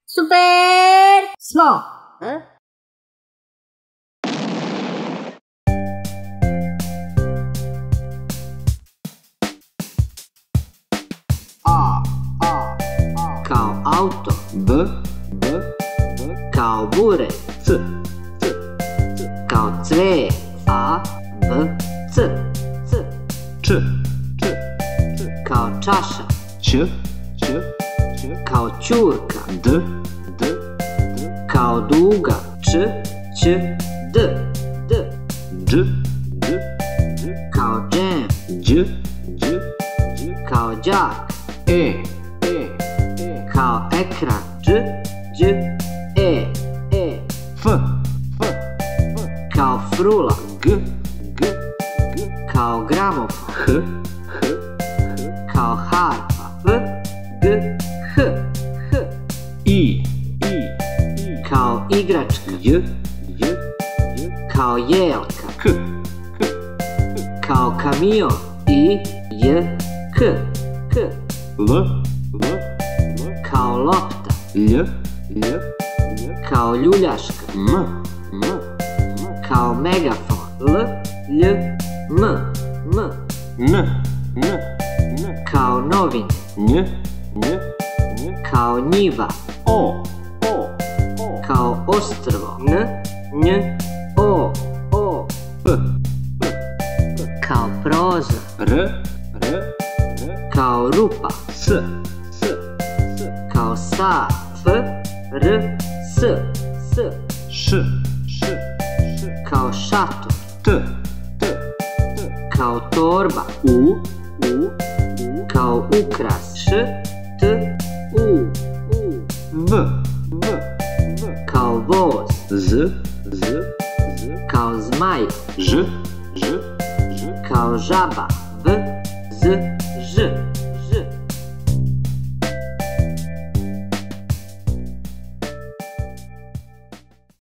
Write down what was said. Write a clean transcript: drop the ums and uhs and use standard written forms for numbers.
Super smo! Kao auto. B kao bure. C kao cve. A B C Č kao čaša. Ć Kao ćurka. D Kao duga. Č D Dž kao džem. Đ Kao đak. E Kao ekran. Đ E F kao frula. G Kao gramofon. H Kao harfa. H I kao igračka. J Kao jelka. K Kao kamion. I J K L kao lopta. Lj Kao ljuljaška. M Kao megafon. L M N kao novine. Nj Kao njiva. O Kao ostrvo. N O P kao prozor. R Kao rupa. S Kao sat. R S Š kao šator. T Kao torba. U Kao ukras. T U V kao voz. Z Kao zmaj. Ž Kao žaba. V Z